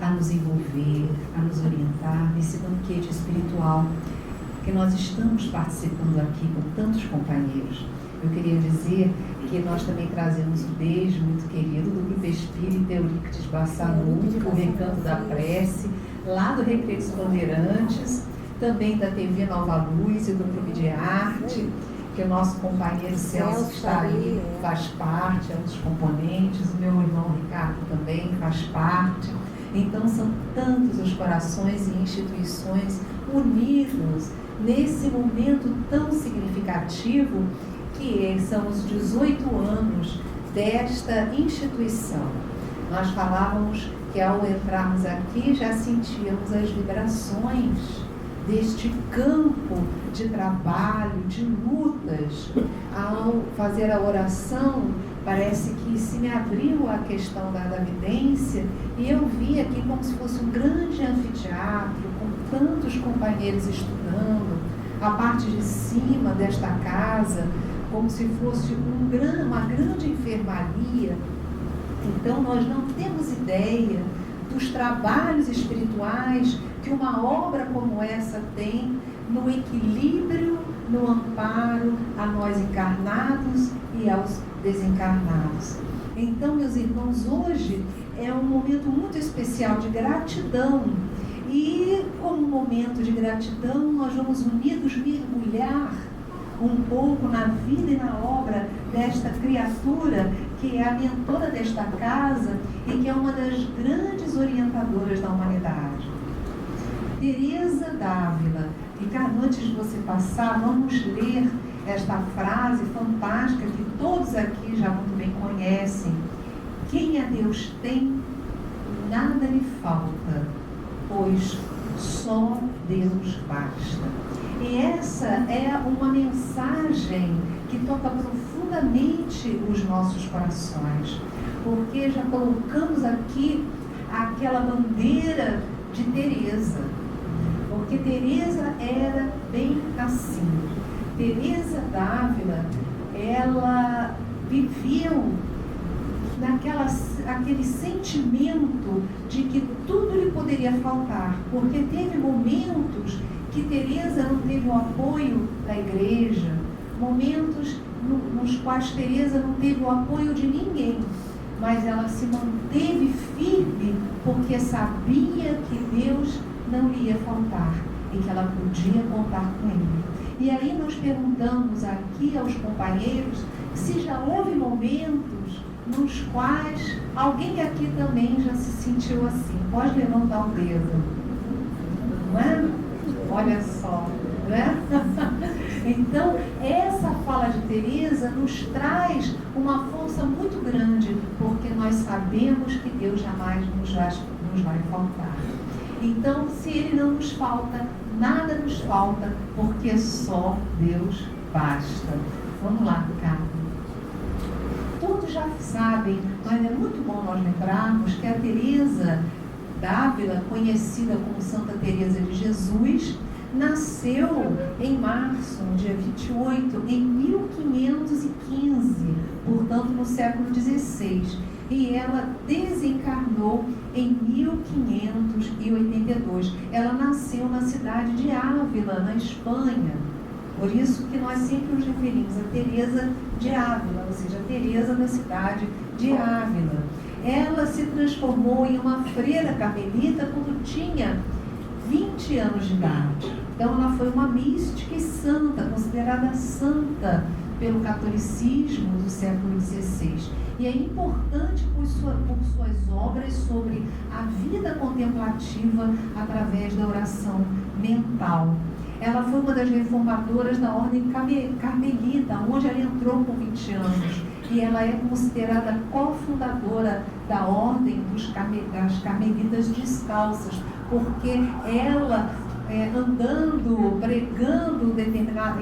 a nos envolver, a nos orientar nesse banquete espiritual que nós estamos participando aqui com tantos companheiros. Eu queria dizer que nós também trazemos um beijo muito querido do Grupo Espírita Eurípides Bassanu, o Recanto da Prece, lá do Recreio dos Bandeirantes, também da TV Nova Luz e do Clube de Arte, que o nosso companheiro Celso, que está ali, faz parte, é um dos componentes, o meu irmão Ricardo também faz parte. Então são tantos os corações e instituições unidos nesse momento tão significativo que são os 18 anos desta instituição. Nós falávamos que ao entrarmos aqui já sentíamos as vibrações deste campo de trabalho, de lutas. Ao fazer a oração, parece que se me abriu a questão da vidência e eu vi aqui como se fosse um grande anfiteatro, com tantos companheiros estudando, a parte de cima desta casa, como se fosse uma grande enfermaria. Então nós não temos ideia dos trabalhos espirituais que uma obra como essa tem no equilíbrio, no amparo a nós encarnados e aos desencarnados. Então, meus irmãos, hoje é um momento muito especial de gratidão. E como momento de gratidão, nós vamos unidos mergulhar um pouco na vida e na obra desta criatura que é a mentora desta casa e que é uma das grandes orientadoras da humanidade. Teresa d'Ávila. Ricardo, antes de você passar, vamos ler esta frase fantástica que todos aqui já muito bem conhecem. Quem a Deus tem, nada lhe falta, pois só Deus basta. E essa é uma mensagem que toca profundamente os nossos corações, porque já colocamos aqui aquela bandeira de Teresa, porque Teresa era bem assim. Teresa d'Ávila, ela viveu aquele sentimento de que tudo lhe poderia faltar, porque teve momentos que Teresa não teve o apoio da igreja, momentos nos quais Teresa não teve o apoio de ninguém, mas ela se manteve firme porque sabia que Deus não lhe ia faltar e que ela podia contar com Ele. E aí nós perguntamos aqui aos companheiros se já houve momentos nos quais alguém aqui também já se sentiu assim. Pode levantar o dedo, não é? Olha só, não é? Então, essa fala de Teresa nos traz uma força muito grande, porque nós sabemos que Deus jamais nos vai faltar. Então, se Ele não nos falta, nada nos falta, porque só Deus basta. Vamos lá, Ricardo. Todos já sabem, mas é muito bom nós lembrarmos que a Teresa d'Ávila, conhecida como Santa Teresa de Jesus, nasceu em março, no dia 28, em 1515, portanto no século XVI, e ela desencarnou em 1582. Ela nasceu na cidade de Ávila, na Espanha. Por isso que nós sempre nos referimos a Teresa de Ávila, ou seja, a Teresa da cidade de Ávila. Ela se transformou em uma freira carmelita quando tinha 20 anos de idade. Então ela foi uma mística e santa, considerada santa pelo catolicismo do século XVI. E é importante por suas obras sobre a vida contemplativa através da oração mental. Ela foi uma das reformadoras da ordem carmelita, onde ela entrou com 20 anos. E ela é considerada cofundadora da ordem das carmelitas descalças, porque ela, andando, pregando em determinado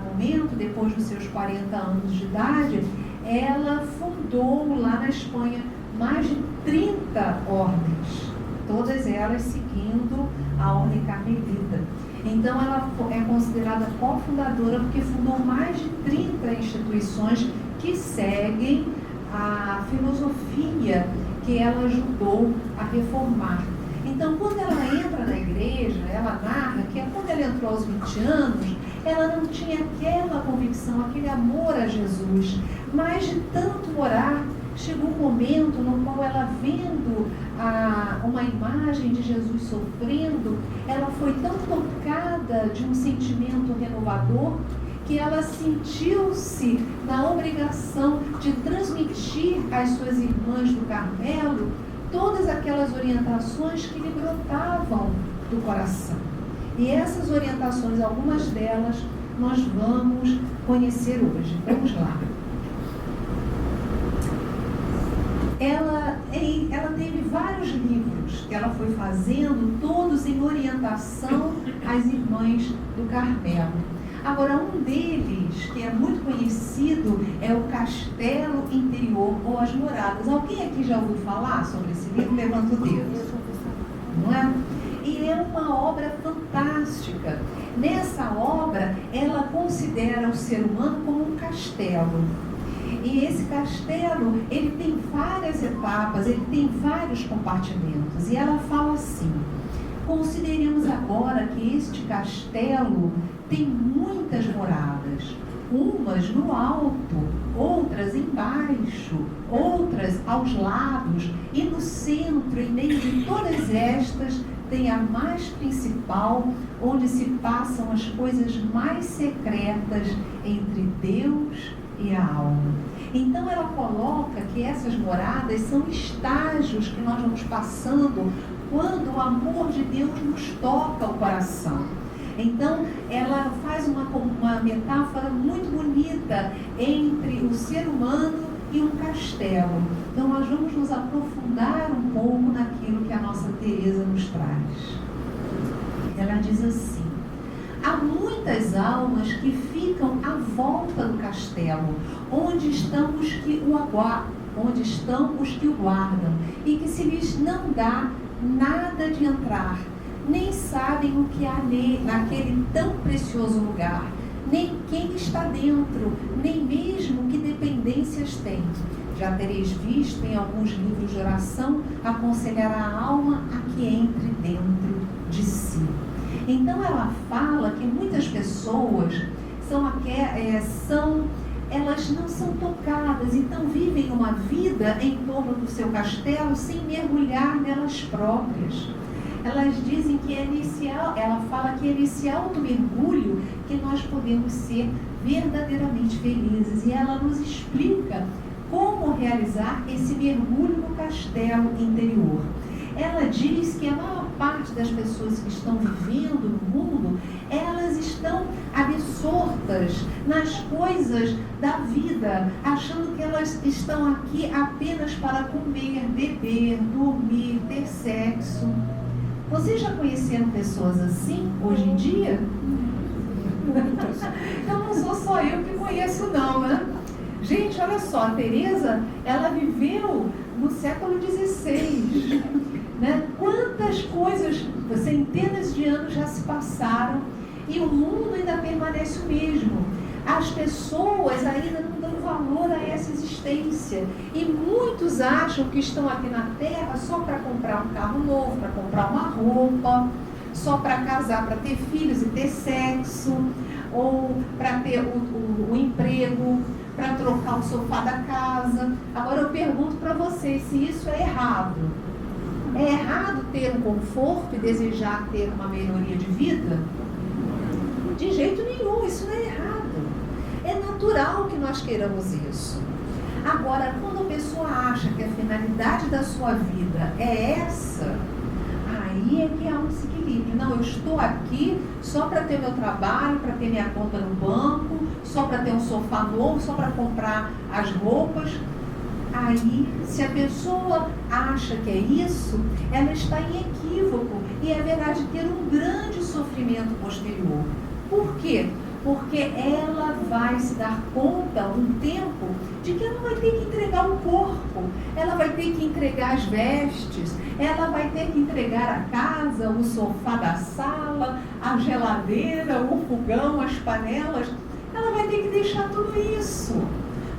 momento, depois dos seus 40 anos de idade, ela fundou lá na Espanha mais de 30 ordens, todas elas seguindo a ordem carmelita. Então ela é considerada cofundadora porque fundou mais de 30 instituições que seguem a filosofia que ela ajudou a reformar. Então, quando ela entra na igreja, ela narra que quando ela entrou aos 20 anos, ela não tinha aquela convicção, aquele amor a Jesus. Mas de tanto orar, chegou um momento no qual ela, vendo uma imagem de Jesus sofrendo, ela foi tão tocada de um sentimento renovador que ela sentiu-se na obrigação de transmitir às suas irmãs do Carmelo todas aquelas orientações que lhe brotavam do coração. E essas orientações, algumas delas, nós vamos conhecer hoje. Vamos lá. Ela teve vários livros que ela foi fazendo, todos em orientação às irmãs do Carmelo. Agora, um deles, que é muito conhecido, é o Castelo Interior ou As Moradas. Alguém aqui já ouviu falar sobre esse livro? Levanta o dedo. Não é? E é uma obra fantástica. Nessa obra, ela considera o ser humano como um castelo. E esse castelo, ele tem várias etapas, ele tem vários compartimentos. E ela fala assim: consideremos agora que este castelo tem muitas moradas, umas no alto, outras embaixo, outras aos lados, e no centro, em meio de todas estas, tem a mais principal, onde se passam as coisas mais secretas entre Deus e a alma. Então ela coloca que essas moradas são estágios que nós vamos passando quando o amor de Deus nos toca o coração. Então ela faz uma metáfora muito bonita entre o ser humano e um castelo. Então nós vamos nos aprofundar um pouco naquilo que a nossa Teresa nos traz. Ela diz assim: há muitas almas que ficam à volta do castelo, onde estão os que o guardam, e que se lhes não dá nada de entrar, nem sabem o que há naquele tão precioso lugar, nem quem está dentro, nem mesmo que dependências tem. Já tereis visto em alguns livros de oração aconselhar a alma a que entre dentro de si. Então ela fala que muitas pessoas elas não são tocadas, então vivem uma vida em torno do seu castelo sem mergulhar nelas próprias. Elas dizem que ela fala que é nesse alto mergulho que nós podemos ser verdadeiramente felizes. E ela nos explica como realizar esse mergulho no castelo interior. Ela diz que a maior parte das pessoas que estão vivendo no mundo, elas estão absortas nas coisas da vida, achando que elas estão aqui apenas para comer, beber, dormir, ter sexo. Vocês já conheceram pessoas assim hoje em dia? Então não sou só eu que conheço não, né? Gente, olha só, a Teresa, ela viveu no século XVI, né? Quantas coisas, centenas de anos já se passaram e o mundo ainda permanece o mesmo. As pessoas ainda não dão valor a essa existência e muitos acham que estão aqui na Terra só para comprar um carro novo, para comprar uma roupa, só para casar, para ter filhos e ter sexo, ou para ter o emprego, para trocar o sofá da casa. Agora eu pergunto para vocês se isso é errado. É errado ter um conforto e desejar ter uma melhoria de vida? De jeito nenhum, isso não é errado. É natural que nós queiramos isso. Agora, quando a pessoa acha que a finalidade da sua vida é essa, aí é que há um desequilíbrio. Não, eu estou aqui só para ter meu trabalho, para ter minha conta no banco, só para ter um sofá novo, só para comprar as roupas. Aí, se a pessoa acha que é isso, ela está em equívoco e haverá de ter um grande sofrimento posterior. Por quê? Porque ela vai se dar conta, um tempo, de que ela vai ter que entregar o corpo, ela vai ter que entregar as vestes, ela vai ter que entregar a casa, o sofá da sala, a geladeira, o fogão, as panelas. Ela vai ter que deixar tudo isso,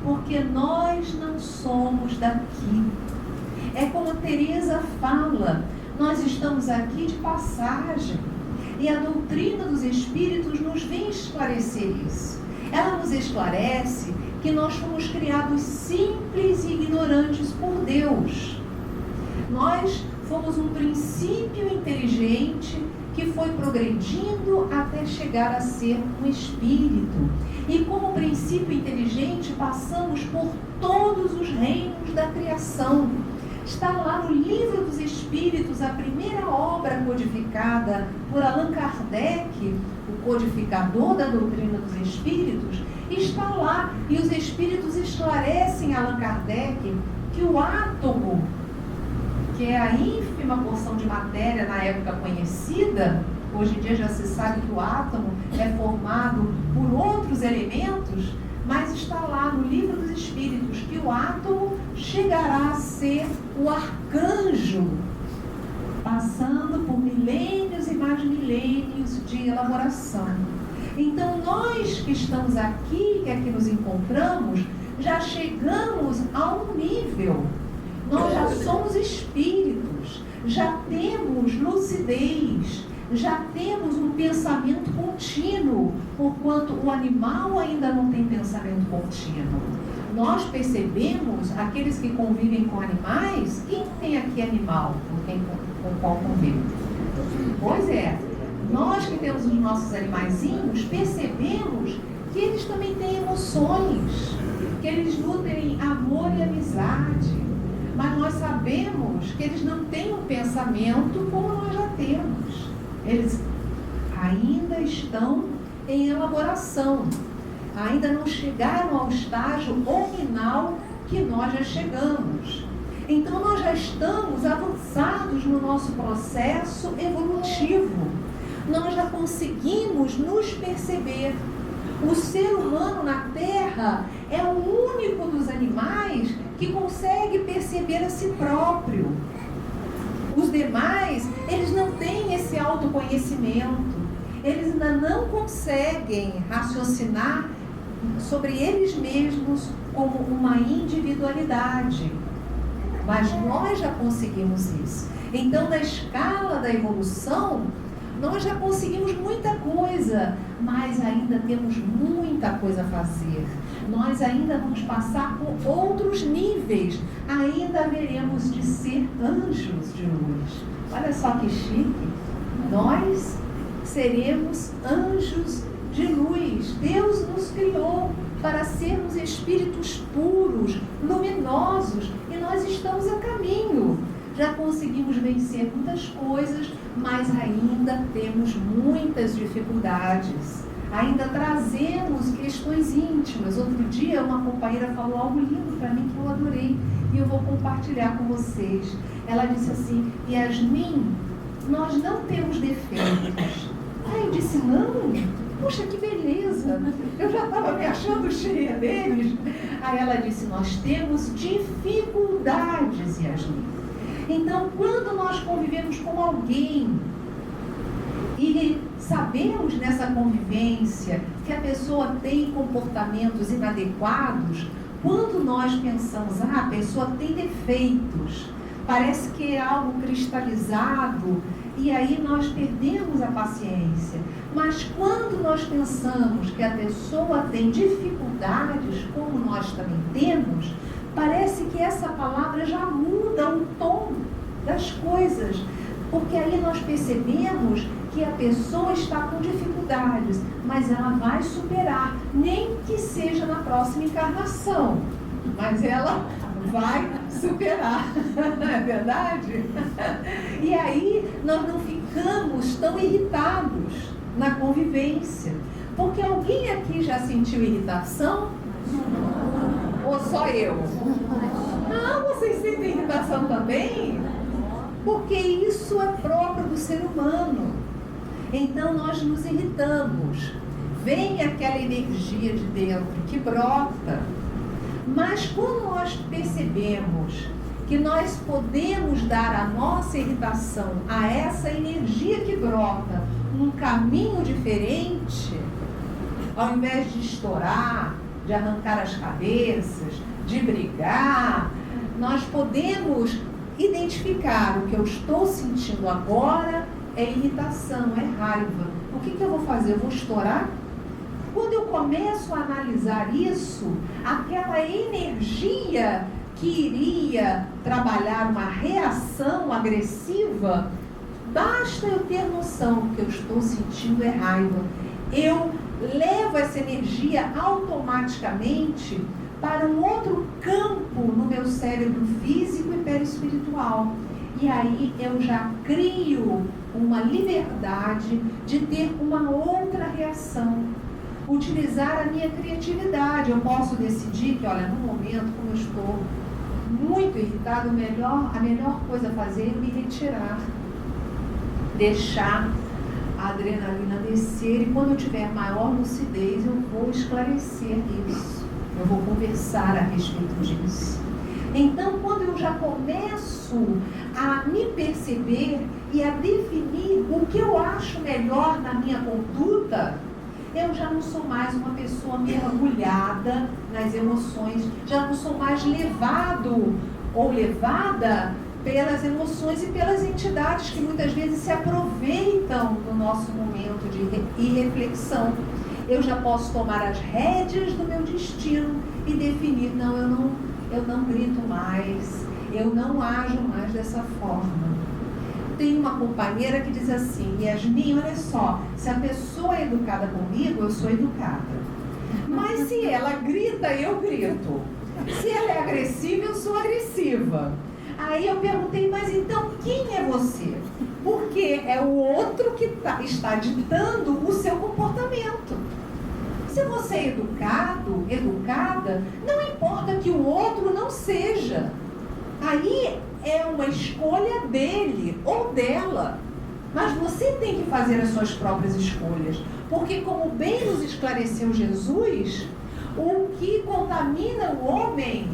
porque nós não somos daqui. É como a Teresa fala, nós estamos aqui de passagem. E a doutrina dos Espíritos nos vem esclarecer isso. Ela nos esclarece que nós fomos criados simples e ignorantes por Deus. Nós fomos um princípio inteligente que foi progredindo até chegar a ser um espírito. E como princípio inteligente, passamos por todos os reinos da criação. Está lá no Livro dos Espíritos, a primeira obra codificada por Allan Kardec, o codificador da doutrina dos Espíritos, está lá. E os Espíritos esclarecem a Allan Kardec que o átomo, que é a ínfima porção de matéria na época conhecida, hoje em dia já se sabe que o átomo é formado por outros elementos, mas está lá no Livro dos Espíritos que o átomo chegará a ser o arcanjo, passando por milênios e mais milênios de elaboração. Então nós que estamos aqui, que aqui nos encontramos, já chegamos a um nível. Nós já somos espíritos, já temos lucidez, já temos um pensamento contínuo, porquanto o animal ainda não tem pensamento contínuo. Nós percebemos, aqueles que convivem com animais, quem tem aqui animal com qual convive? Pois é, nós que temos os nossos animaizinhos, percebemos que eles também têm emoções, que eles nutrem amor e amizade. Mas nós sabemos que eles não têm um pensamento como nós já temos. Eles ainda estão em elaboração. Ainda não chegaram ao estágio hominal que nós já chegamos. Então nós já estamos avançados no nosso processo evolutivo. Nós já conseguimos nos perceber. O ser humano na Terra é o único dos animais que consegue perceber a si próprio. Os demais, eles não têm esse autoconhecimento. Eles ainda não conseguem raciocinar sobre eles mesmos como uma individualidade. Mas nós já conseguimos isso. Então, na escala da evolução, nós já conseguimos muita coisa, mas ainda temos muita coisa a fazer. Nós ainda vamos passar por outros níveis. Ainda haveremos de ser anjos de luz. Olha só que chique. Nós seremos anjos de luz. Deus nos criou para sermos espíritos puros, luminosos, e nós estamos a caminho. Já conseguimos vencer muitas coisas, mas ainda temos muitas dificuldades. Ainda trazemos questões íntimas. Outro dia uma companheira falou algo lindo para mim que eu adorei e eu vou compartilhar com vocês. Ela disse assim: Yasmin, nós não temos defeitos. Aí eu disse: não? Puxa, que beleza! Eu já estava me achando cheia deles. Aí ela disse: nós temos dificuldades, Yasmin. Então, quando nós convivemos com alguém e sabemos nessa convivência que a pessoa tem comportamentos inadequados, quando nós pensamos, a pessoa tem defeitos, parece que é algo cristalizado, e aí nós perdemos a paciência. Mas quando nós pensamos que a pessoa tem dificuldades, como nós também temos, parece que essa palavra já muda o tom das coisas, porque aí nós percebemos que a pessoa está com dificuldades, mas ela vai superar, nem que seja na próxima encarnação, mas ela vai superar, não é verdade? E aí nós não ficamos tão irritados na convivência, porque alguém aqui já sentiu irritação? Ou só eu? Ah, vocês sentem irritação também? Porque isso é próprio do ser humano. Então nós nos irritamos. Vem aquela energia de dentro que brota. Mas quando nós percebemos que nós podemos dar a nossa irritação a essa energia que brota um caminho diferente, ao invés de estourar, de arrancar as cabeças, de brigar, nós podemos identificar o que eu estou sentindo agora é irritação, é raiva. O que eu vou fazer? Eu vou estourar? Quando eu começo a analisar isso, aquela energia que iria trabalhar uma reação agressiva, basta eu ter noção que eu estou sentindo é raiva. Eu levo essa energia automaticamente para um outro campo no meu cérebro físico e perispiritual. E aí eu já crio uma liberdade de ter uma outra reação. Utilizar a minha criatividade. Eu posso decidir que, olha, no momento, como eu estou muito irritado, a melhor coisa a fazer é me retirar. Deixar a adrenalina descer, e quando eu tiver maior lucidez, eu vou esclarecer isso. Eu vou conversar a respeito disso. Então, quando eu já começo a me perceber e a definir o que eu acho melhor na minha conduta, eu já não sou mais uma pessoa mergulhada nas emoções, já não sou mais levado ou levada pelas emoções e pelas entidades que muitas vezes se aproveitam do nosso momento de irreflexão. Eu já posso tomar as rédeas do meu destino e definir, não, eu não grito mais, eu não ajo mais dessa forma. Tem uma companheira que diz assim: Yasmin, olha só, se a pessoa é educada comigo, eu sou educada. Mas se ela grita, eu grito. Se ela é agressiva, eu sou agressiva. Aí eu perguntei, mas então quem é você? Porque é o outro que está ditando o seu comportamento. Se você é educado, educada, não importa que o outro não seja. Aí é uma escolha dele ou dela. Mas você tem que fazer as suas próprias escolhas. Porque, como bem nos esclareceu Jesus, o que contamina o homem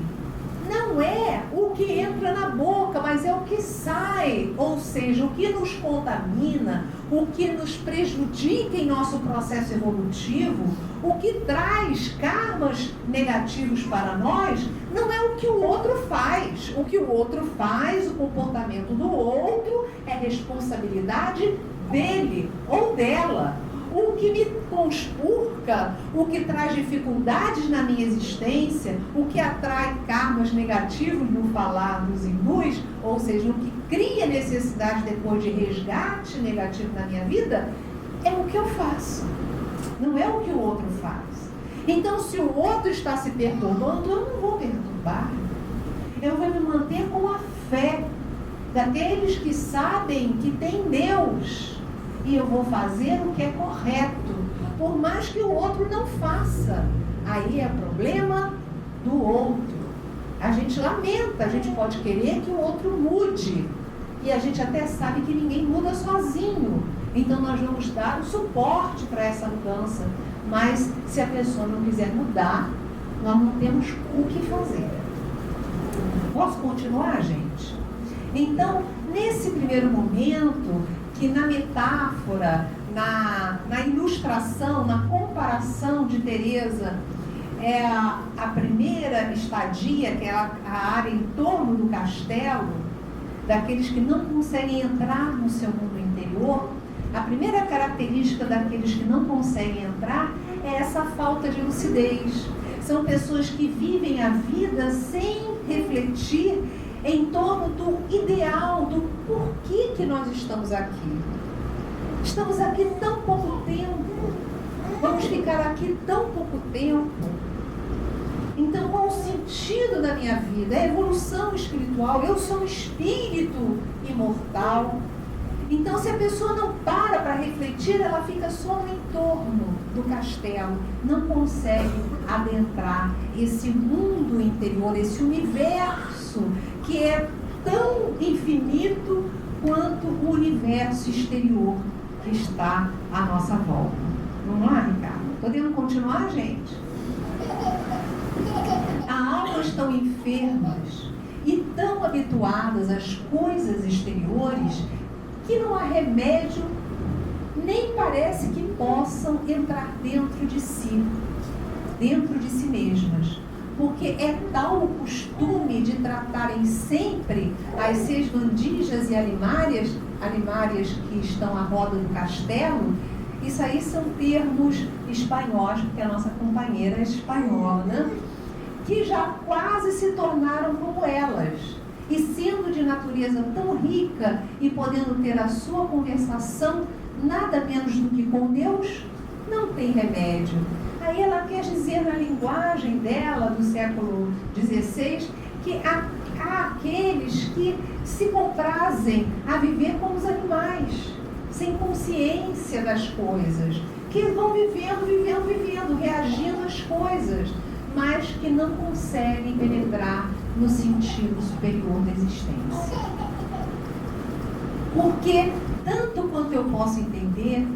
não é o que entra na boca, mas é o que sai. Ou seja, o que nos contamina, o que nos prejudica em nosso processo evolutivo, o que traz karmas negativos para nós, não é o que o outro faz. O que o outro faz, o comportamento do outro, é responsabilidade dele ou dela. O que me conspurca, o que traz dificuldades na minha existência, o que atrai karmas negativos no falar dos hindus, ou seja, o que cria necessidade depois de resgate negativo na minha vida, é o que eu faço, não é o que o outro faz. Então, se o outro está se perturbando, eu não vou perturbar. Eu vou me manter com a fé daqueles que sabem que tem Deus. E eu vou fazer o que é correto, por mais que o outro não faça. Aí é problema do outro. A gente lamenta, a gente pode querer que o outro mude. E a gente até sabe que ninguém muda sozinho. Então nós vamos dar o suporte para essa mudança. Mas se a pessoa não quiser mudar, nós não temos o que fazer. Posso continuar, gente? Então, nesse primeiro momento, que na metáfora, na ilustração, na comparação de Teresa, é a primeira estadia, que é a área em torno do castelo, daqueles que não conseguem entrar no seu mundo interior. A primeira característica daqueles que não conseguem entrar é essa falta de lucidez. São pessoas que vivem a vida sem refletir em torno do ideal, do porquê que nós estamos aqui. Estamos aqui tão pouco tempo. Vamos ficar aqui tão pouco tempo. Então, qual o sentido da minha vida? É a evolução espiritual. Eu sou um espírito imortal. Então, se a pessoa não para refletir, ela fica só no entorno do castelo. Não consegue adentrar esse mundo interior, esse universo que é tão infinito quanto o universo exterior que está à nossa volta. Vamos lá, Ricardo? Podemos continuar, gente? As almas tão enfermas e tão habituadas às coisas exteriores que não há remédio, nem parece que possam entrar dentro de si mesmas. porque é tal o costume de tratarem sempre as sesvandijas e alimárias que estão à roda do castelo. Isso aí são termos espanhóis, porque a nossa companheira é espanhola, né? Que já quase se tornaram como elas. E sendo de natureza tão rica e podendo ter a sua conversação nada menos do que com Deus, não tem remédio. Aí ela quer dizer na linguagem dela, do século XVI, que há aqueles que se comprazem a viver como os animais, sem consciência das coisas, que vão vivendo, reagindo às coisas, mas que não conseguem penetrar no sentido superior da existência. Porque, tanto quanto eu posso entender,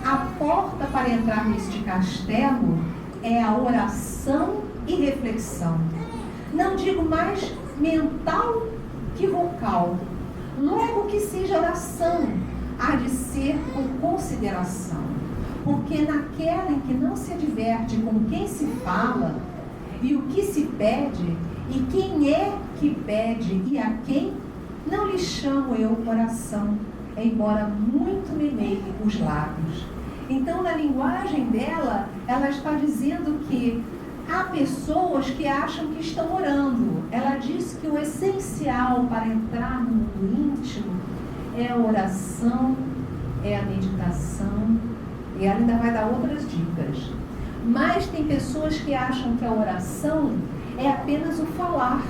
a porta para entrar neste castelo é a oração e reflexão. Não digo mais mental que vocal. Logo que seja oração, há de ser com consideração. Porque naquela em que não se adverte com quem se fala e o que se pede, e quem é que pede e a quem, não lhe chamo eu oração, embora muito me meie os lábios. Então, na linguagem dela, ela está dizendo que há pessoas que acham que estão orando. Ela diz que o essencial para entrar no mundo íntimo é a oração, é a meditação, e ela ainda vai dar outras dicas. Mas tem pessoas que acham que a oração é apenas o falar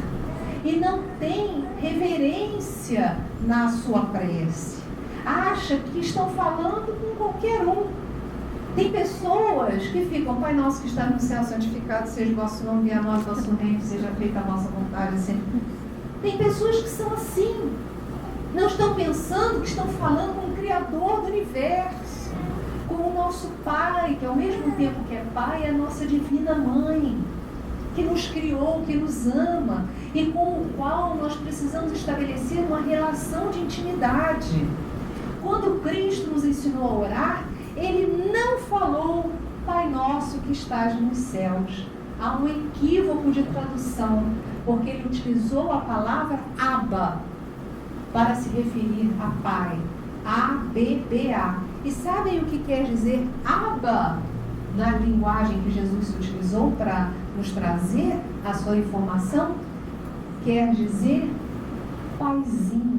e não tem reverência na sua prece. Acha que estão falando com qualquer um. Tem pessoas que ficam: Pai nosso que está no céu, santificado seja o vosso nome, venha a nós o vosso reino, seja feita a vossa vontade. Assim. Tem pessoas que são assim. Não estão pensando que estão falando com o Criador do universo, com o nosso Pai, que ao mesmo tempo que é Pai, é a nossa divina Mãe, que nos criou, que nos ama e com o qual nós precisamos estabelecer uma relação de intimidade. Quando Cristo nos ensinou a orar, Ele não falou Pai nosso que estás nos céus. Há um equívoco de tradução, porque Ele utilizou a palavra Abba para se referir a Pai. A-B-B-A. E sabem o que quer dizer Abba na linguagem que Jesus utilizou para nos trazer a sua informação? Quer dizer paizinho.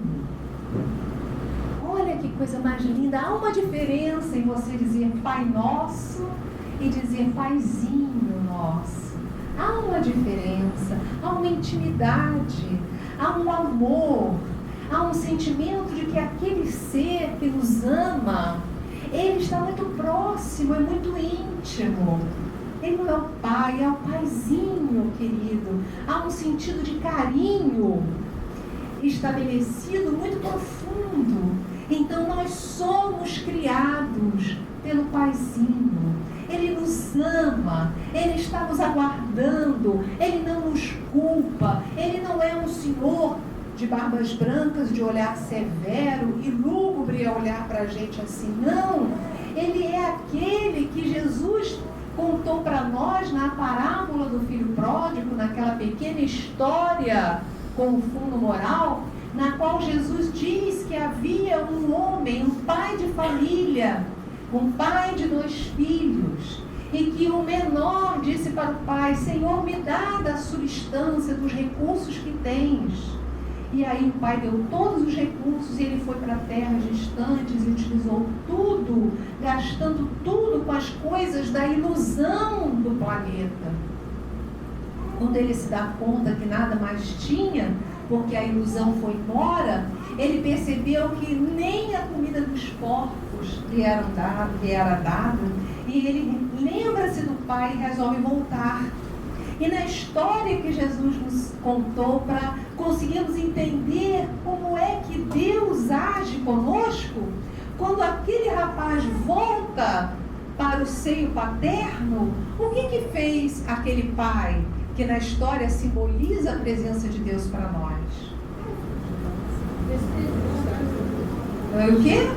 Olha que coisa mais linda. Há uma diferença em você dizer Pai Nosso e dizer Paizinho Nosso. Há uma diferença, há uma intimidade, há um amor, há um sentimento de que aquele ser que nos ama, ele está muito próximo, é muito íntimo. Ele não é o pai, é o paizinho, querido. Há um sentido de carinho estabelecido muito profundo. Então nós somos criados pelo paizinho. Ele nos ama, Ele está nos aguardando, Ele não nos culpa, Ele não é um senhor de barbas brancas, de olhar severo e lúgubre a olhar para a gente assim. Não, Ele é aquele que Jesus contou para nós na parábola do filho pródigo, naquela pequena história com o fundo moral, na qual Jesus diz que havia um homem, um pai de família, um pai de 2 filhos, e que o menor disse para o pai: Senhor, me dá da substância, dos recursos que tens. E aí o pai deu todos os recursos e ele foi para terras distantes e utilizou tudo, gastando tudo com as coisas da ilusão do planeta. Quando ele se dá conta que nada mais tinha, porque a ilusão foi embora, ele percebeu que nem a comida dos porcos lhe era dada, e ele lembra-se do pai e resolve voltar. E na história que Jesus nos contou, para conseguirmos entender como é que Deus age conosco, quando aquele rapaz volta para o seio paterno, o que fez aquele pai, que na história simboliza a presença de Deus para nós? O quê?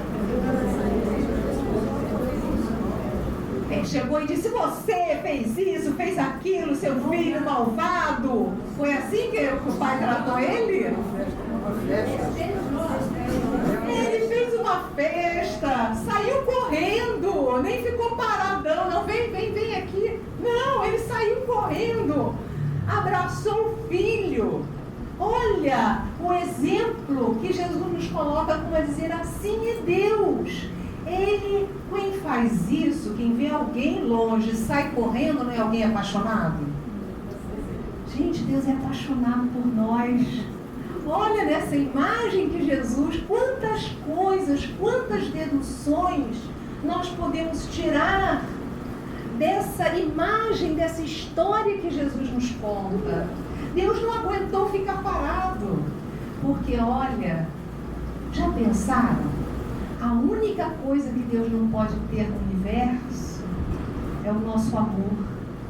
Ele chegou e disse: você fez isso, fez aquilo, seu filho malvado. Foi assim que o pai tratou ele? Ele fez uma festa, saiu correndo, nem ficou paradão, não, vem aqui. Não, ele saiu correndo, abraçou o filho. Olha o exemplo que Jesus nos coloca como a dizer: assim é Deus. Ele, quem faz isso, quem vê alguém longe e sai correndo, não é alguém apaixonado? Gente, Deus é apaixonado por nós. Olha nessa imagem que Jesus, quantas coisas, quantas deduções nós podemos tirar dessa imagem, dessa história que Jesus nos conta. Deus não aguentou ficar parado, porque olha, já pensaram? A única coisa que Deus não pode ter no universo é o nosso amor,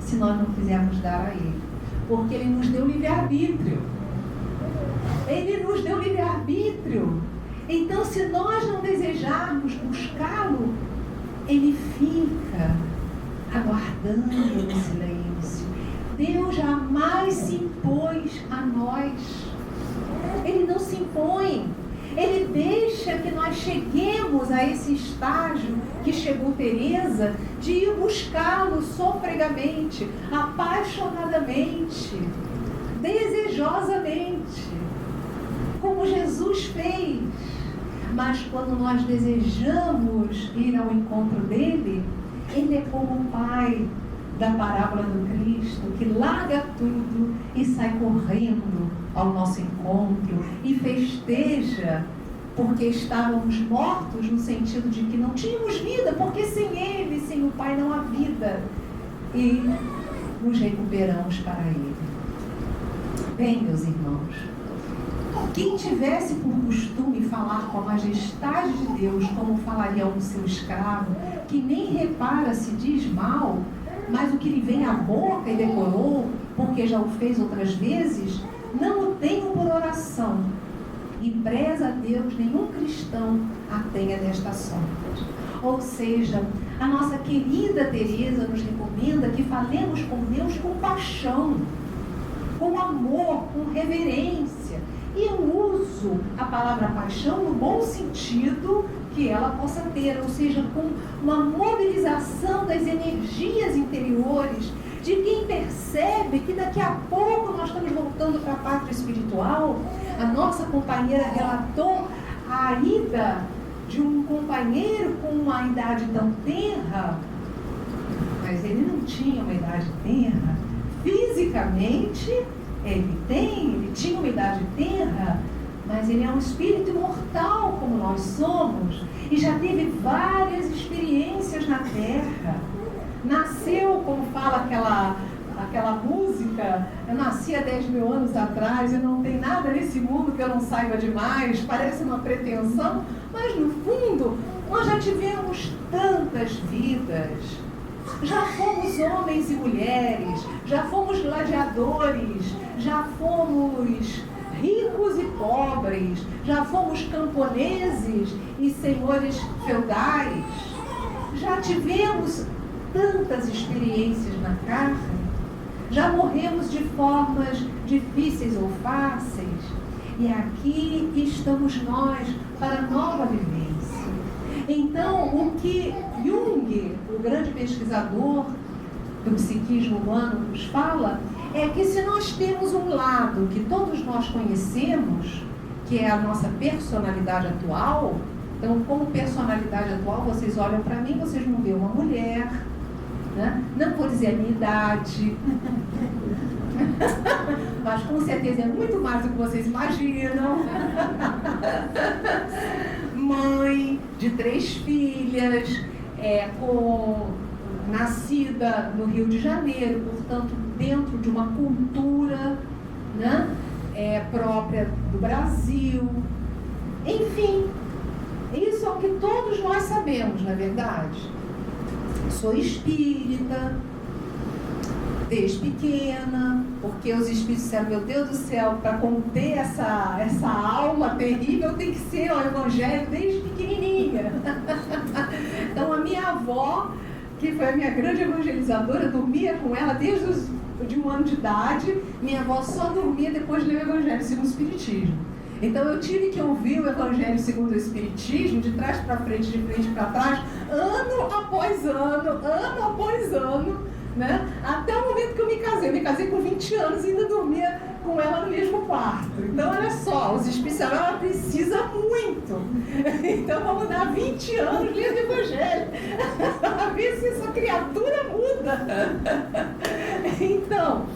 se nós não quisermos dar a Ele, porque Ele nos deu livre-arbítrio. Ele nos deu livre-arbítrio. Então, se nós não desejarmos buscá-lo, Ele fica aguardando no silêncio. Deus jamais se impôs a nós. Ele não se impõe. Ele deixa que nós cheguemos a esse estágio que chegou Teresa, de ir buscá-lo sofregamente, apaixonadamente, desejosamente, como Jesus fez. Mas quando nós desejamos ir ao encontro dele, ele é como o Pai da parábola do Cristo, que larga tudo e sai correndo ao nosso encontro e festeja, porque estávamos mortos no sentido de que não tínhamos vida, porque sem Ele, sem o Pai não há vida, e nos recuperamos para Ele. Bem, meus irmãos, quem tivesse por costume falar com a majestade de Deus como falaria um seu escravo, que nem repara se diz mal, mas o que lhe vem à boca e decorou, porque já o fez outras vezes, não o tenho por oração, e preza a Deus nenhum cristão a tenha desta sorte. Ou seja, a nossa querida Teresa nos recomenda que falemos com Deus com paixão, com amor, com reverência. E eu uso a palavra paixão no bom sentido que ela possa ter, ou seja, com uma mobilização das energias interiores de quem percebe que daqui a pouco nós estamos voltando para a pátria espiritual. A nossa companheira relatou a ida de um companheiro com uma idade tão tenra, mas ele não tinha uma idade tenra. Fisicamente, ele tinha uma idade tenra, mas ele é um espírito imortal como nós somos e já teve várias experiências na Terra. Nasceu, como fala aquela música, eu nasci há 10 mil anos atrás e não tem nada nesse mundo que eu não saiba demais, parece uma pretensão, mas no fundo nós já tivemos tantas vidas, já fomos homens e mulheres, já fomos gladiadores, já fomos ricos e pobres, já fomos camponeses e senhores feudais, já tivemos tantas experiências na carne, já morremos de formas difíceis ou fáceis, e aqui estamos nós para nova vivência. Então, o que Jung, o grande pesquisador do psiquismo humano, nos fala é que se nós temos um lado que todos nós conhecemos, que é a nossa personalidade atual, então, como personalidade atual, vocês olham para mim, vocês vão ver uma mulher, né? Não vou dizer a minha idade, mas com certeza é muito mais do que vocês imaginam. Mãe de 3 filhas, nascida no Rio de Janeiro, portanto, dentro de uma cultura, né, própria do Brasil. Enfim, isso é o que todos nós sabemos, na verdade. Sou espírita, desde pequena, porque os espíritos disseram, meu Deus do céu, para conter essa alma terrível tem que ser o evangelho desde pequenininha. Então a minha avó, que foi a minha grande evangelizadora, dormia com ela desde de 1 ano de idade. Minha avó só dormia depois de ler o Evangelho segundo o Espiritismo. Então eu tive que ouvir o Evangelho segundo o Espiritismo, de trás para frente, de frente para trás, ano após ano, né? Até o momento que eu me casei. Eu me casei com 20 anos e ainda dormia com ela no mesmo quarto. Então, olha só, os especiais, ela precisa muito. Então, vamos dar 20 anos lendo o Evangelho. A ver se essa criatura muda. Então,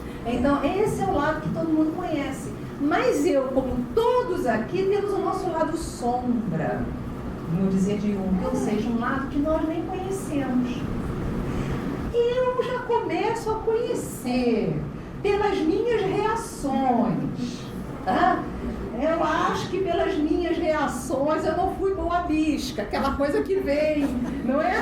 esse é o lado que todo mundo conhece. Mas eu, como todos aqui, temos o nosso lado sombra, no dizer de Jung, ou seja, um lado que nós nem conhecemos. Eu já começo a conhecer pelas minhas reações. Tá? Eu acho que pelas minhas reações eu não fui boa bisca, aquela coisa que vem, não é?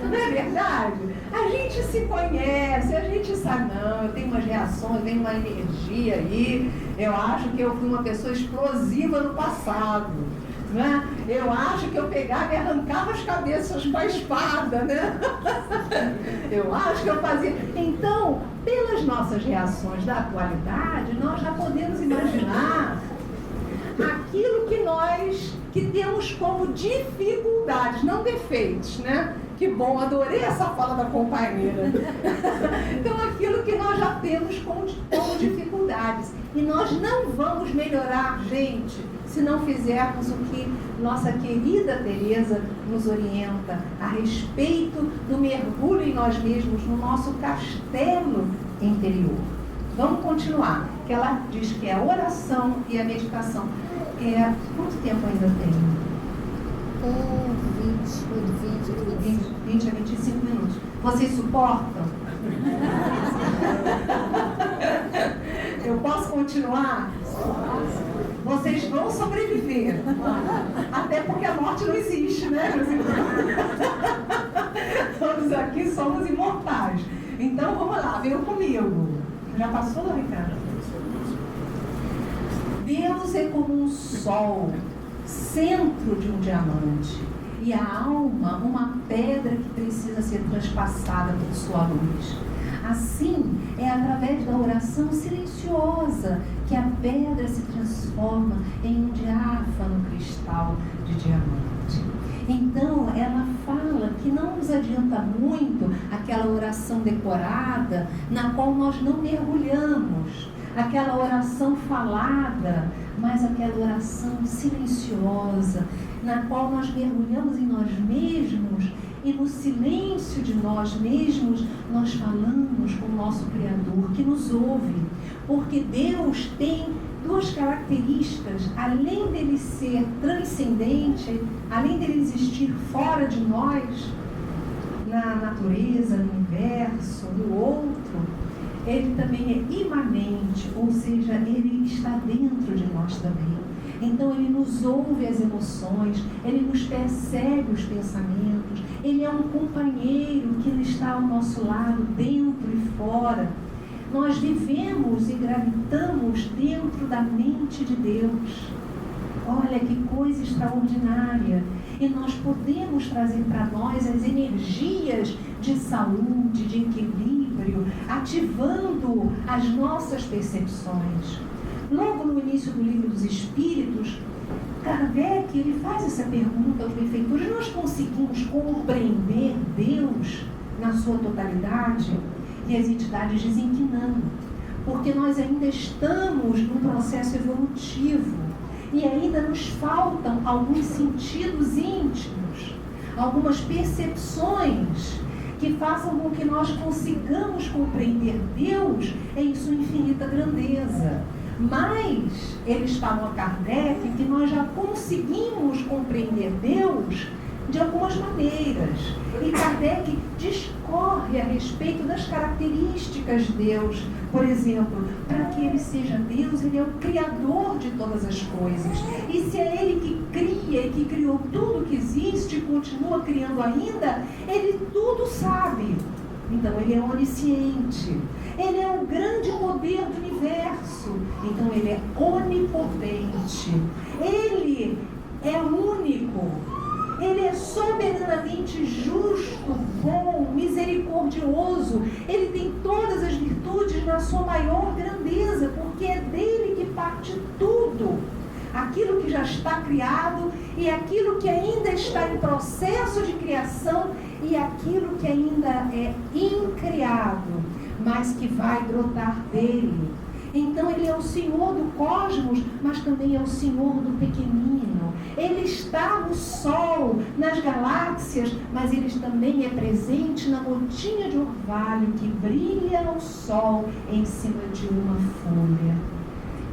Não é verdade? A gente se conhece, a gente sabe, não, eu tenho umas reações, tenho uma energia aí, eu acho que eu fui uma pessoa explosiva no passado. Né? Eu acho que eu pegava e arrancava as cabeças com a espada, né? Eu acho que eu fazia. Então, pelas nossas reações da atualidade, nós já podemos imaginar aquilo que nós temos como dificuldades, não defeitos, né? Que bom, adorei essa fala da companheira. Então, aquilo que nós já temos como dificuldades. E nós não vamos melhorar, gente, se não fizermos o que nossa querida Teresa nos orienta a respeito do mergulho em nós mesmos, no nosso castelo interior. Vamos continuar, que ela diz que é a oração e a meditação. Quanto tempo ainda tem? 20 a 25 minutos. Vocês suportam? Eu posso continuar? Vocês vão sobreviver. Até porque a morte não existe, né, meus irmãos? Todos aqui somos imortais. Então vamos lá, venham comigo. Já passou, Ricardo? Deus é como um sol, centro de um diamante. E a alma, uma pedra que precisa ser transpassada por sua luz. Assim, é através da oração silenciosa que a pedra se transforma em um diáfano cristal de diamante. Então, ela fala que não nos adianta muito aquela oração decorada na qual nós não mergulhamos, aquela oração falada, mas aquela oração silenciosa, na qual nós mergulhamos em nós mesmos e no silêncio de nós mesmos nós falamos com o nosso Criador que nos ouve, porque Deus tem duas características, além dele ser transcendente, além dele existir fora de nós, na natureza, no universo, no outro, ele também é imanente, ou seja, ele está dentro de nós também. Então ele nos ouve as emoções, ele nos percebe os pensamentos, ele é um companheiro que está ao nosso lado, dentro e fora. Nós vivemos e gravitamos dentro da mente de Deus. Olha que coisa extraordinária! E nós podemos trazer para nós as energias de saúde, de equilíbrio, ativando as nossas percepções. Logo no início do Livro dos Espíritos, Kardec ele faz essa pergunta aos benfeitores: nós conseguimos compreender Deus na sua totalidade? E as entidades dizem que não, porque nós ainda estamos num processo evolutivo e ainda nos faltam alguns sentidos íntimos, algumas percepções que façam com que nós consigamos compreender Deus em sua infinita grandeza. Mas eles falam a Kardec que nós já conseguimos compreender Deus de algumas maneiras. E Kardec discorre a respeito das características de Deus. Por exemplo, para que ele seja Deus, ele é o Criador de todas as coisas. E se é ele que cria e que criou tudo que existe e continua criando ainda, ele tudo sabe. Então ele é onisciente. Ele é o grande poder do universo. Então ele é onipotente. Ele é único. Ele é soberanamente verdadeiramente justo, bom, misericordioso. Ele tem todas as virtudes na sua maior grandeza, porque é dele que parte tudo. Aquilo que já está criado e aquilo que ainda está em processo de criação e aquilo que ainda é incriado, mas que vai brotar dele. Então ele é o Senhor do cosmos, mas também é o Senhor do pequenino. Ele está no sol, nas galáxias, mas ele também é presente na gotinha de orvalho que brilha ao sol em cima de uma folha.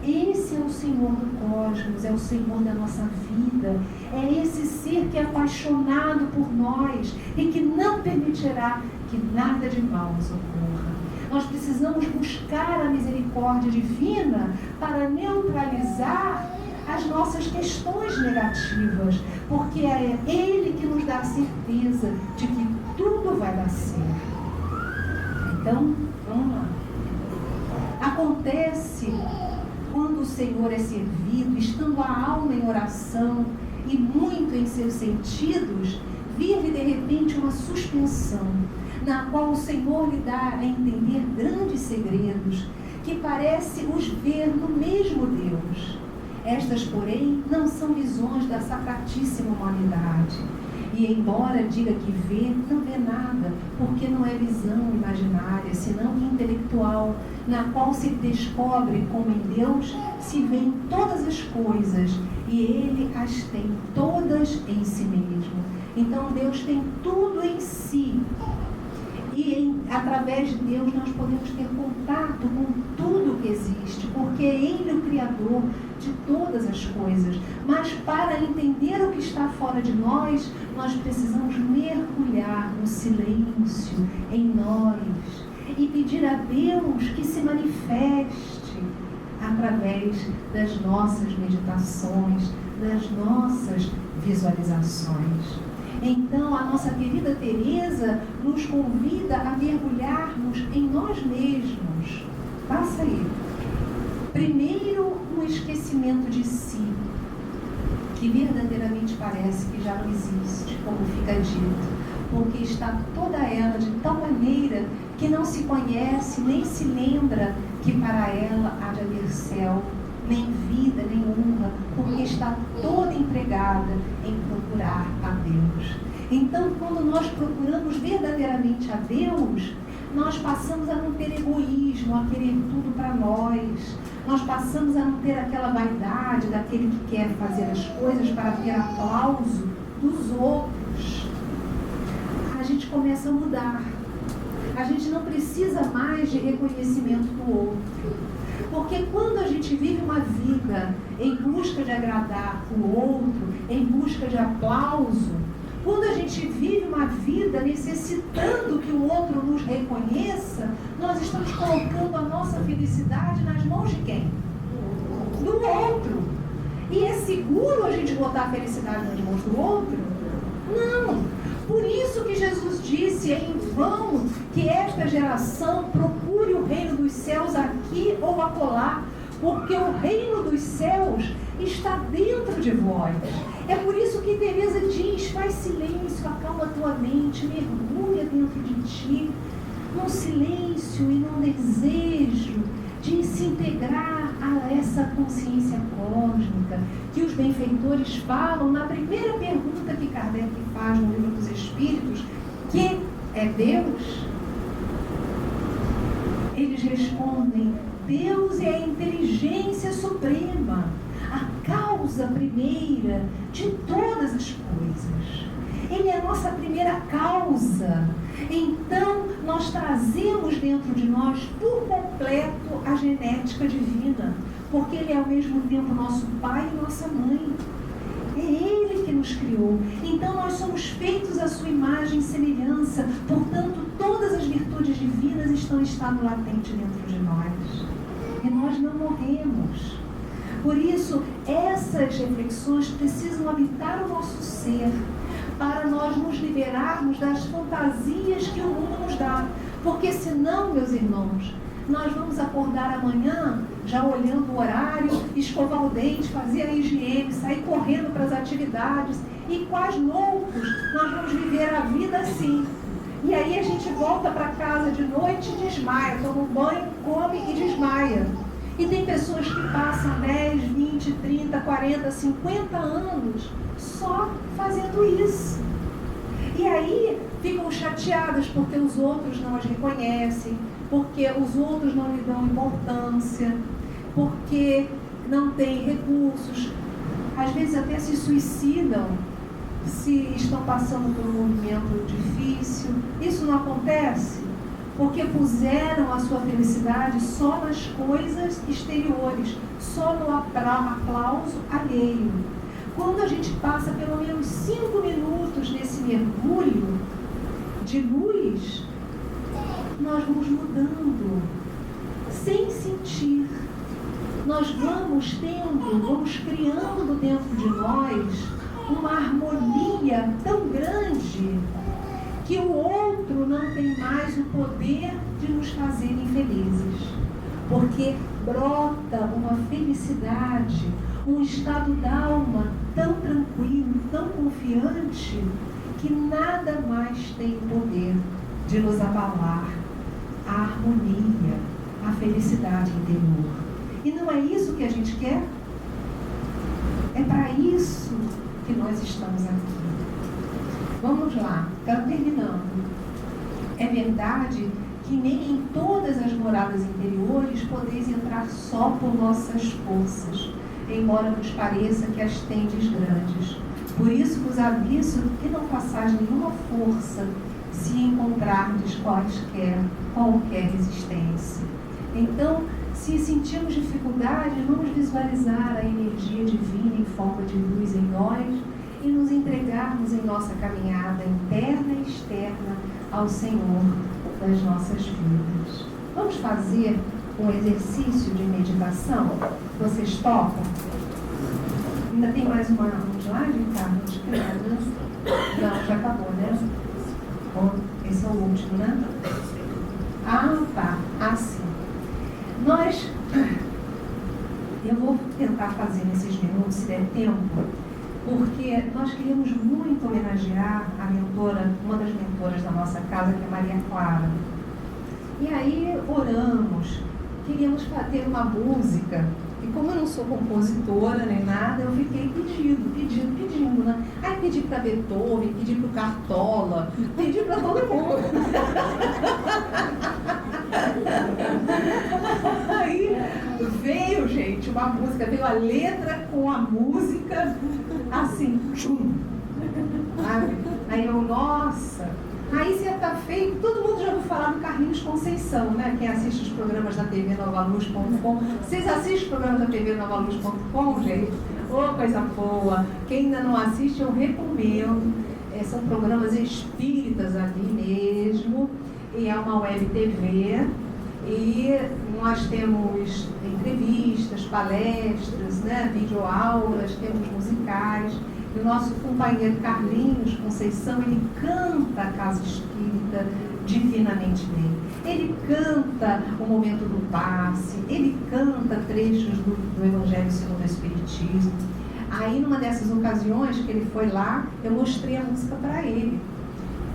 Esse é o Senhor do cosmos, é o Senhor da nossa vida. É esse ser que é apaixonado por nós e que não permitirá que nada de mal nos ocorra. Nós precisamos buscar a misericórdia divina para neutralizar as nossas questões negativas, porque é Ele que nos dá a certeza de que tudo vai dar certo. Então, vamos lá. Acontece quando o Senhor é servido, estando a alma em oração e muito em seus sentidos, vive de repente uma suspensão, na qual o Senhor lhe dá a entender grandes segredos, que parece os ver no mesmo Deus. Estas, porém, não são visões da sacratíssima humanidade. E embora diga que vê, não vê nada, porque não é visão imaginária, senão intelectual, na qual se descobre como em Deus se vêem todas as coisas, e Ele as tem todas em si mesmo. Então Deus tem tudo em si. E através de Deus nós podemos ter contato com tudo que existe, porque é Ele o Criador de todas as coisas. Mas para entender o que está fora de nós, nós precisamos mergulhar no silêncio em nós e pedir a Deus que se manifeste através das nossas meditações, das nossas visualizações. Então, a nossa querida Teresa nos convida a mergulharmos em nós mesmos. Passa aí. Primeiro, no esquecimento de si, que verdadeiramente parece que já não existe, como fica dito, porque está toda ela de tal maneira que não se conhece, nem se lembra que para ela há de haver céu, nem vida, nem honra, porque está toda empregada em procurar a Deus. Então, quando nós procuramos verdadeiramente a Deus, nós passamos a não ter egoísmo, a querer tudo para nós. Nós passamos a não ter aquela vaidade daquele que quer fazer as coisas para ter aplauso dos outros. A gente começa a mudar. A gente não precisa mais de reconhecimento do outro. Porque quando a gente vive uma vida em busca de agradar o outro, em busca de aplauso, quando a gente vive uma vida necessitando que o outro nos reconheça, nós estamos colocando a nossa felicidade nas mãos de quem? Do outro. E é seguro a gente botar a felicidade nas mãos do outro? Não. Por isso que Jesus disse, é em vão que esta geração procure o reino dos céus aqui ou acolá, porque o reino dos céus está dentro de vós. É por isso que Teresa diz, faz silêncio, acalma a tua mente, mergulha dentro de ti, num silêncio e num desejo de se integrar a essa consciência cósmica que os benfeitores falam na primeira pergunta que Kardec faz no Livro dos Espíritos, que é Deus. Eles respondem, Deus é a inteligência suprema, a causa primeira de todas as coisas. Ele é a nossa primeira causa. Então, nós trazemos dentro de nós, por completo, a genética divina, porque Ele é ao mesmo tempo nosso Pai e nossa Mãe. É Ele que nos criou. Então, nós somos feitos à sua imagem e semelhança. Portanto, todas as virtudes divinas estão em estado latente dentro de nós. E nós não morremos. Por isso, essas reflexões precisam habitar o nosso ser, para nós nos liberarmos das fantasias que o mundo nos dá. Porque senão, meus irmãos, nós vamos acordar amanhã já olhando o horário, escovar o dente, fazer a higiene, sair correndo para as atividades E quais loucos nós vamos viver a vida assim. E aí a gente volta para casa de noite e desmaia, toma um banho, come e desmaia. E tem pessoas que passam 10, 20, 30, 40, 50 anos só fazendo isso. E aí ficam chateadas porque os outros não as reconhecem, porque os outros não lhe dão importância, porque não têm recursos. Às vezes até se suicidam se estão passando por um movimento difícil. Isso não acontece porque puseram a sua felicidade só nas coisas exteriores, só no aplauso alheio. Quando a gente passa pelo menos 5 minutos nesse mergulho de luz, nós vamos mudando, sem sentir. Nós vamos criando dentro de nós uma harmonia tão grande que o outro não tem mais o poder de nos fazer infelizes. Porque brota uma felicidade, um estado d'alma tão tranquilo, tão confiante, que nada mais tem poder de nos abalar a harmonia, a felicidade interior. E não é isso que a gente quer? É para isso que nós estamos aqui. Vamos lá, terminando. É verdade que nem em todas as moradas interiores podeis entrar só por vossas forças, embora nos pareça que as tendes grandes. Por isso vos aviso que não façais nenhuma força se encontrardes qualquer resistência. Então, se sentimos dificuldade, vamos visualizar a energia divina em forma de luz em nós e nos entregarmos em nossa caminhada interna e externa ao Senhor das nossas vidas. Vamos fazer um exercício de meditação? Vocês topam? Ainda tem mais um slide, Ricardo? Acho que não. Não, já acabou, né? Bom, esse é o último, né? Ah, tá. Sim. Eu vou tentar fazer nesses minutos, se der tempo, porque nós queríamos muito homenagear a mentora, uma das mentoras da nossa casa, que é Maria Clara. E aí oramos, queríamos ter uma música, e como eu não sou compositora nem nada, eu fiquei pedindo, né? Aí pedi para Beethoven, pedi para o Cartola, pedi para todo mundo. Aí veio, gente, uma música, veio a letra com a música, assim, tchum. Aí eu, nossa. Aí certa feita, todo mundo já ouviu falar do Carlinhos Conceição, né? Quem assiste os programas da TV Novaluz.com. Vocês assistem os programas da TV Novaluz.com, gente? Ô, coisa boa. Quem ainda não assiste, eu recomendo. São programas espíritas ali mesmo. E é uma web TV. E nós temos entrevistas, palestras, né? Videoaulas, temos musicais. E o nosso companheiro Carlinhos Conceição, ele canta a Casa Espírita divinamente bem. Ele canta o momento do passe, ele canta trechos do Evangelho segundo o Espiritismo. Aí, numa dessas ocasiões que ele foi lá, eu mostrei a música para ele.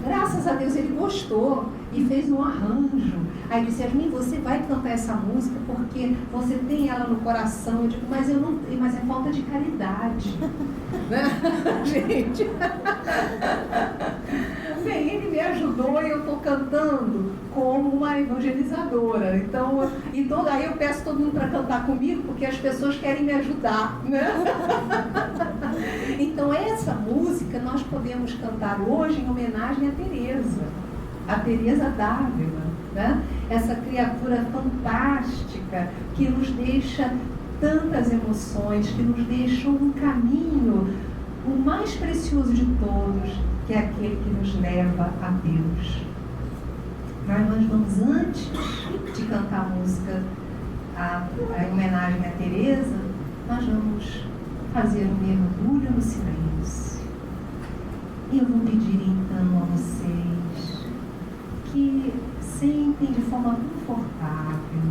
Graças a Deus ele gostou e fez um arranjo. Aí disse: Yasmin, você vai cantar essa música porque você tem ela no coração. Eu digo: mas eu não, mas é falta de caridade. Gente. Bem, ele me ajudou e eu estou cantando como uma evangelizadora. Então, aí eu peço todo mundo para cantar comigo, porque as pessoas querem me ajudar, né? Então, essa música nós podemos cantar hoje em homenagem a Teresa d'Ávila, né? Essa criatura fantástica que nos deixa tantas emoções, que nos deixa um caminho, o mais precioso de todos, que é aquele que nos leva a Deus. Mas nós vamos, antes de cantar a música, a homenagem a Teresa, nós vamos fazer um mergulho no silêncio. E eu vou pedir então a vocês que sentem de forma confortável,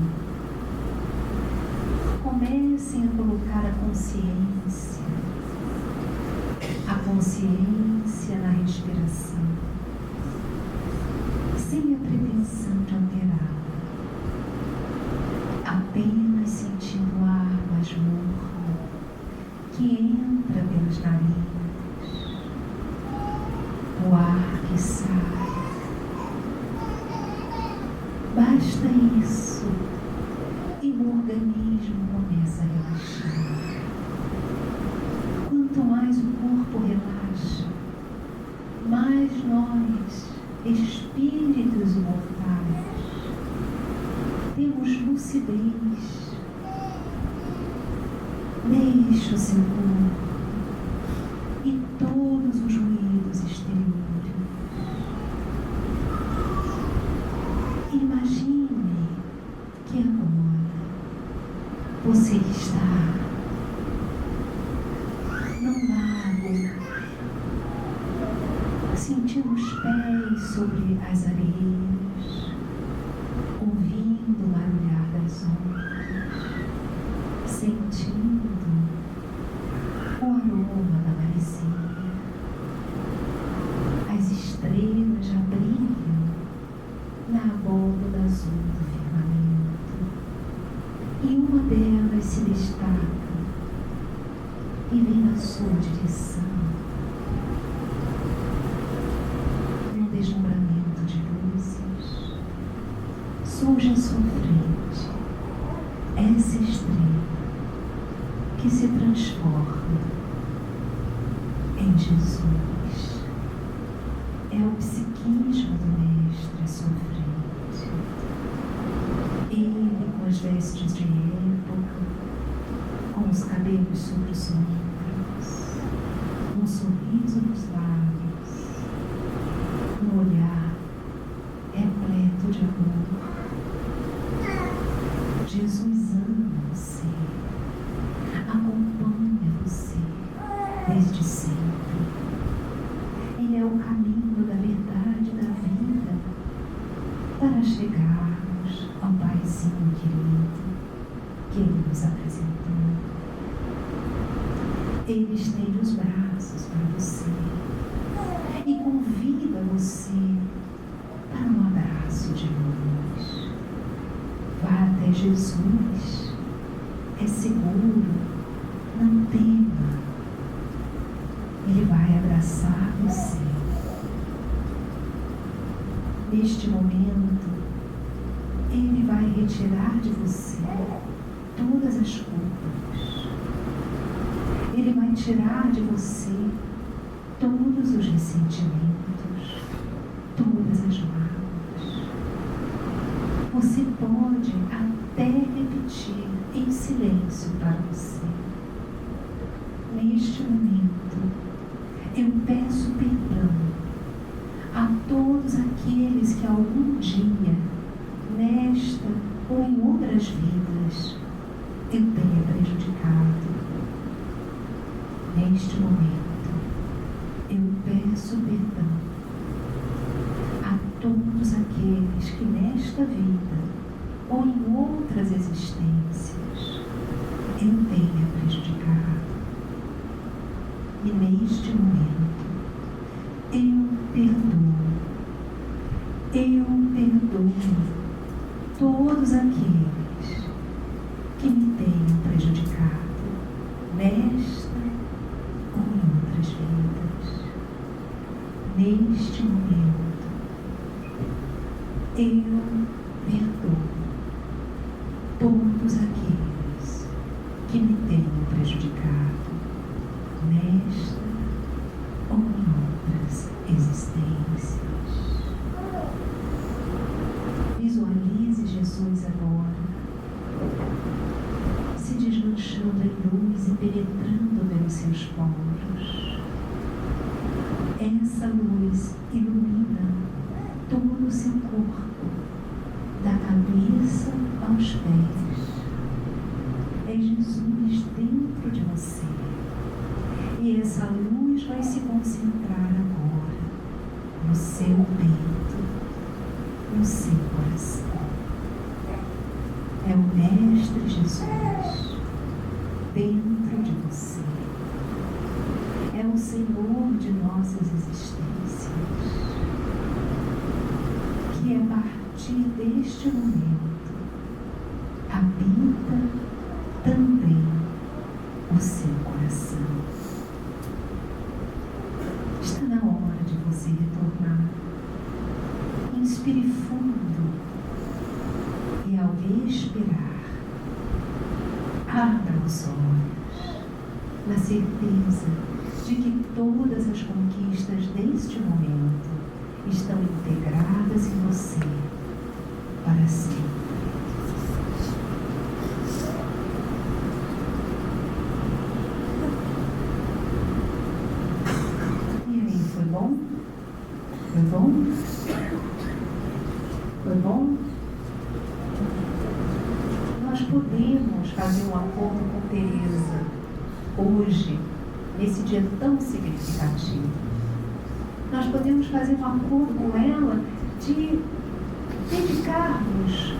comecem a colocar a consciência a consciência na respiração, sem a pretensão de alterá-la, apenas sentindo o ar mais morno que entra pelas narinas, o ar que sai. Basta isso e o organismo começa a relaxar. Quanto mais o corpo relaxa, mais nós, espíritos imortais, temos lucidez. Deixe o seu corpo e todos os ruídos exteriores. Imagine que agora você está num lago, sentindo os pés sobre as areias, ouvindo o barulhar das ondas, sentindo o aroma da maresia. As estrelas já brilham na abóbada azul do firmamento, e uma delas se destaca e vem na sua direção, num deslumbramento de luzes. Surge à sua frente essa estrela que se transforma em Jesus. É o psiquismo do Mestre à sua frente. Ele, com as vestes de época, com os cabelos sobre os ombros, um sorriso nos lábios, um olhar repleto de amor. Jesus ama você, acompanha você desde sempre. Ele é o caminho da verdade e da vida para chegarmos ao Paizinho querido que Ele nos apresentou. Ele estende os braços para você e convida você para um abraço de luz. Vá até Jesus, é seguro, não tema. Ele vai abraçar você. Neste momento, Ele vai retirar de você todas as culpas. Ele vai tirar de você todos os ressentimentos, todas as mágoas. Você pode até repetir em silêncio para você: neste momento, eu peço perdão a todos aqueles que algum dia, nesta ou em outras vidas, eu tenha prejudicado. Neste momento, eu peço perdão a todos aqueles que nesta vida ou em outras existências eu tenha prejudicado. E neste momento, eu perdoo todos aqueles que me tenham prejudicado nesta ou em outras vidas. Neste momento, eu perdoo todos aqueles que me tenham prejudicado nesta ou em outras existências. Visualize Jesus agora se desmanchando em luz e penetrando pelos seus poros. Essa luz ilumina todo o seu corpo, da cabeça aos pés. É Jesus dentro de você. E essa luz vai se concentrar agora no seu peito, no seu coração. É o Mestre Jesus dentro de você. É o Senhor de nossas existências. Que a partir deste momento habita também o seu coração. Está na hora de você retornar. Inspire fundo e, ao expirar, abra os olhos na certeza de que todas as conquistas deste momento estão integradas em você para sempre. Foi bom? Foi bom? Foi bom? Nós podemos fazer um acordo com Teresa hoje, nesse dia tão significativo. Nós podemos fazer um acordo com ela de dedicarmos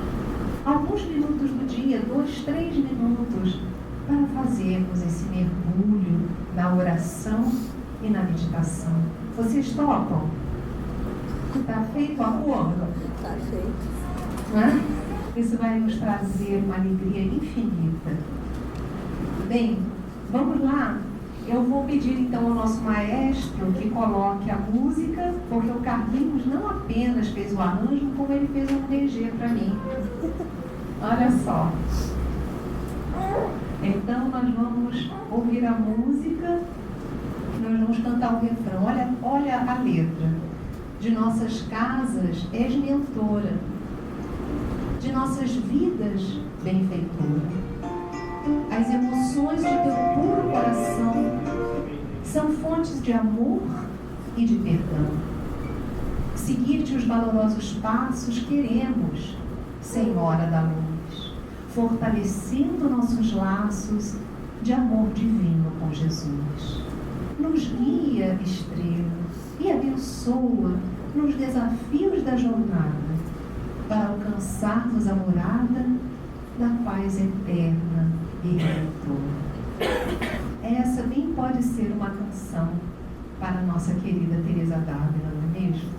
alguns minutos do dia, 2, 3 minutos, para fazermos esse mergulho na oração e na meditação. Vocês topam? Está feito o acordo? Está feito. Não é? Isso vai nos trazer uma alegria infinita. Bem, vamos lá? Eu vou pedir então ao nosso maestro que coloque a música, porque o Carlinhos não apenas fez o arranjo, como ele fez um DG para mim. Olha só. Então nós vamos ouvir a música. Nós vamos cantar o refrão. Olha a letra. De nossas casas és mentora, de nossas vidas benfeitora. As emoções de teu puro coração são fontes de amor e de perdão. Seguir-te os valorosos passos queremos, Senhora da Luz, fortalecendo nossos laços de amor divino com Jesus. Nos guia, estrela, e abençoa nos desafios da jornada, para alcançarmos a morada da paz eterna e redentora. Essa bem pode ser uma canção para a nossa querida Teresa d'Ávila, não é mesmo?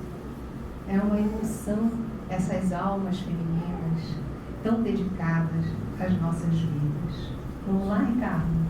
É uma emoção, essas almas femininas tão dedicadas às nossas vidas. Vamos lá, Ricardo?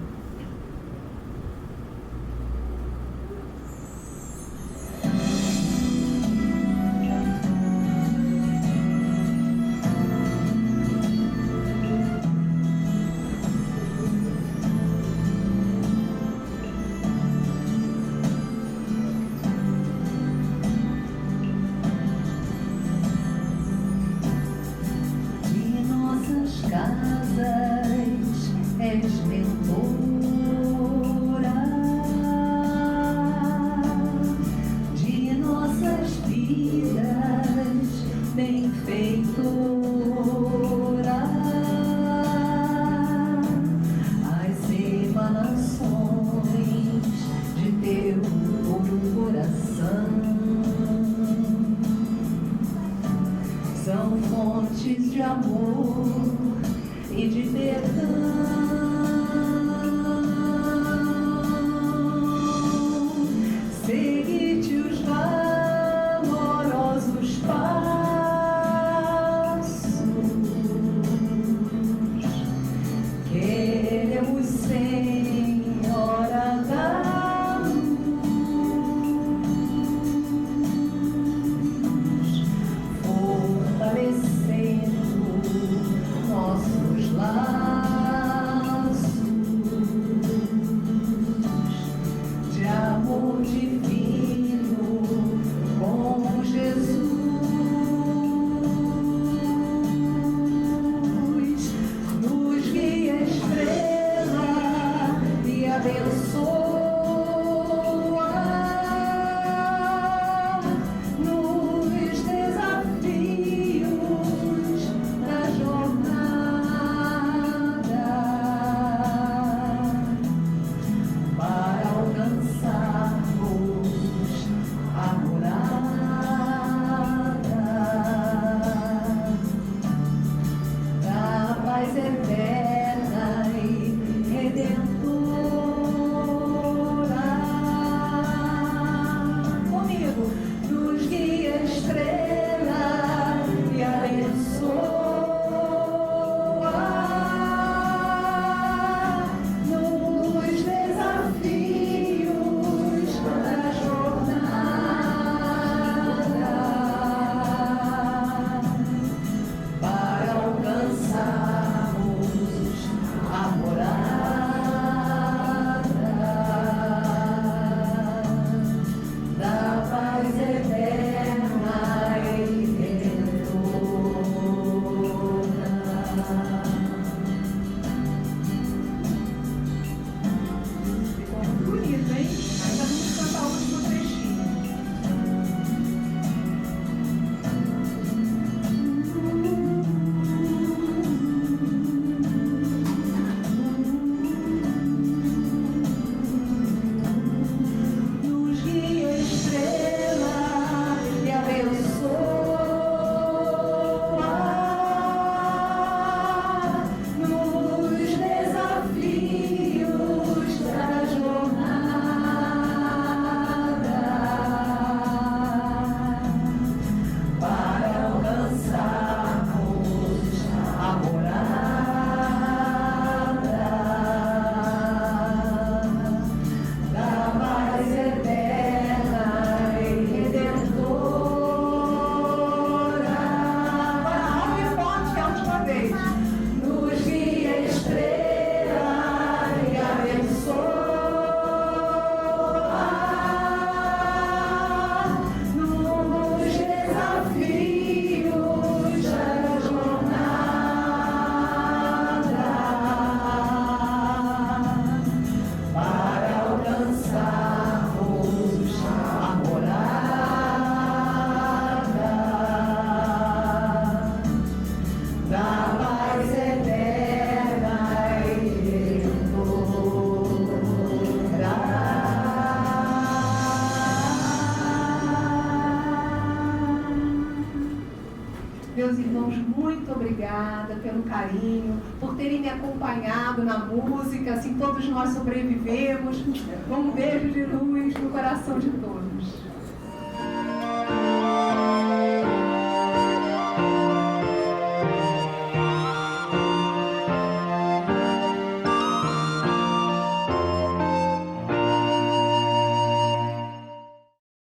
São fontes de amor e de perdão. Seguir-te os valorosos passos. Queremos, Senhora da Luz, fortalecendo nossos laços Meus irmãos, muito obrigada pelo carinho, por terem me acompanhado na música, assim todos nós sobrevivemos. Um beijo de luz no coração de todos.